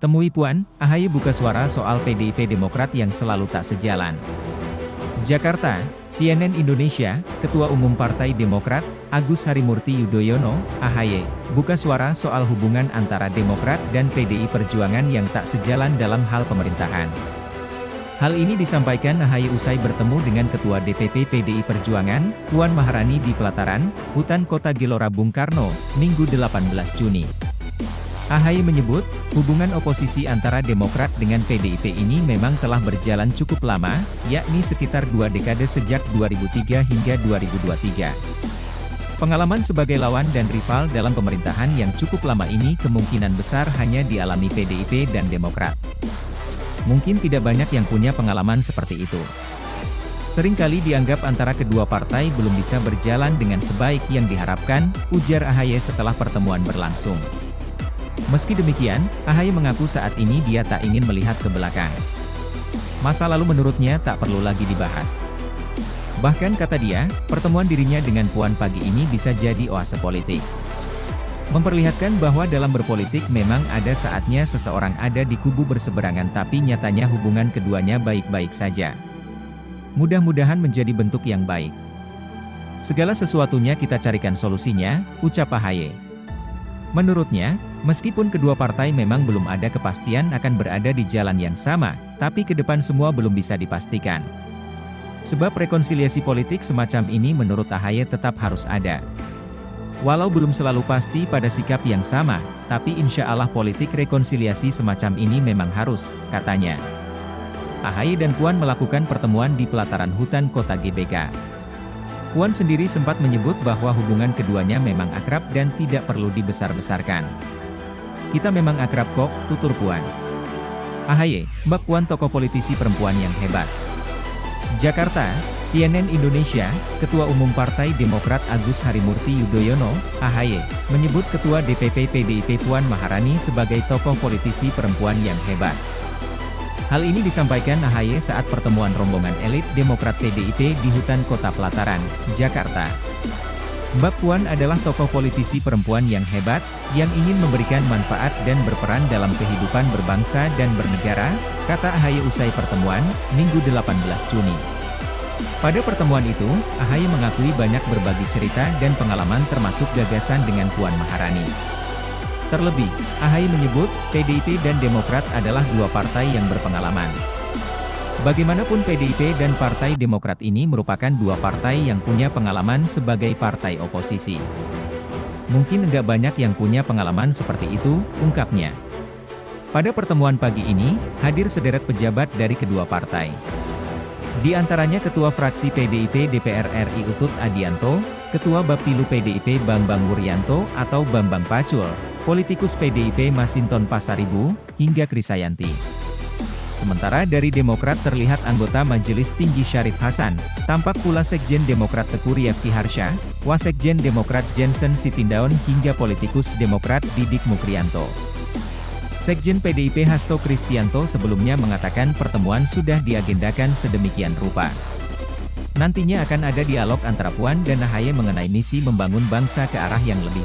Temui Puan, AHY buka suara soal PDIP Demokrat yang selalu tak sejalan. Jakarta, CNN Indonesia, Ketua Umum Partai Demokrat, Agus Harimurti Yudhoyono, AHY, buka suara soal hubungan antara Demokrat dan PDI Perjuangan yang tak sejalan dalam hal pemerintahan. Hal ini disampaikan AHY usai bertemu dengan Ketua DPP PDI Perjuangan, Puan Maharani di pelataran, Hutan Kota Gelora Bung Karno, Minggu 18 Juni. AHY menyebut, hubungan oposisi antara Demokrat dengan PDIP ini memang telah berjalan cukup lama, yakni sekitar 2 dekade sejak 2003 hingga 2023. Pengalaman sebagai lawan dan rival dalam pemerintahan yang cukup lama ini kemungkinan besar hanya dialami PDIP dan Demokrat. Mungkin tidak banyak yang punya pengalaman seperti itu. Seringkali dianggap antara kedua partai belum bisa berjalan dengan sebaik yang diharapkan, ujar AHY setelah pertemuan berlangsung. Meski demikian, AHY mengaku saat ini dia tak ingin melihat ke belakang. Masa lalu menurutnya tak perlu lagi dibahas. Bahkan kata dia, pertemuan dirinya dengan Puan pagi ini bisa jadi oase politik. Memperlihatkan bahwa dalam berpolitik memang ada saatnya seseorang ada di kubu berseberangan tapi nyatanya hubungan keduanya baik-baik saja. Mudah-mudahan menjadi bentuk yang baik. Segala sesuatunya kita carikan solusinya, ucap AHY. Menurutnya, meskipun kedua partai memang belum ada kepastian akan berada di jalan yang sama, tapi ke depan semua belum bisa dipastikan. Sebab rekonsiliasi politik semacam ini menurut AHY tetap harus ada. Walau belum selalu pasti pada sikap yang sama, tapi insya Allah politik rekonsiliasi semacam ini memang harus, katanya. AHY dan Puan melakukan pertemuan di pelataran hutan kota GBK. Puan sendiri sempat menyebut bahwa hubungan keduanya memang akrab dan tidak perlu dibesar-besarkan. Kita memang akrab kok, tutur Puan. AHY, Mbak Puan tokoh politisi perempuan yang hebat. Jakarta, CNN Indonesia, Ketua Umum Partai Demokrat Agus Harimurti Yudhoyono, AHY, menyebut Ketua DPP PDIP Puan Maharani sebagai tokoh politisi perempuan yang hebat. Hal ini disampaikan AHY saat pertemuan rombongan elit Demokrat PDIP di Hutan Kota Pelataran, Jakarta. Mbak Puan adalah tokoh politisi perempuan yang hebat, yang ingin memberikan manfaat dan berperan dalam kehidupan berbangsa dan bernegara, kata AHY usai pertemuan, Minggu 18 Juni. Pada pertemuan itu, AHY mengakui banyak berbagi cerita dan pengalaman termasuk gagasan dengan Puan Maharani. Terlebih, AHY menyebut, PDIP dan Demokrat adalah dua partai yang berpengalaman. Bagaimanapun PDIP dan Partai Demokrat ini merupakan dua partai yang punya pengalaman sebagai partai oposisi. Mungkin enggak banyak yang punya pengalaman seperti itu, ungkapnya. Pada pertemuan pagi ini, hadir sederet pejabat dari kedua partai. Di antaranya Ketua Fraksi PDIP DPR RI Utut Adianto, Ketua Bapilu PDIP Bambang Wuryanto atau Bambang Pacul, politikus PDIP Masinton Pasaribu, hingga Krisayanti. Sementara dari Demokrat terlihat anggota Majelis Tinggi Syarif Hasan, tampak pula Sekjen Demokrat Teku Riyafki Harsha, Wasekjen Demokrat Jensen Sitindaun hingga politikus Demokrat Didik Mukrianto. Sekjen PDIP Hasto Kristianto sebelumnya mengatakan pertemuan sudah diagendakan sedemikian rupa. Nantinya akan ada dialog antara Puan dan AHY mengenai misi membangun bangsa ke arah yang lebih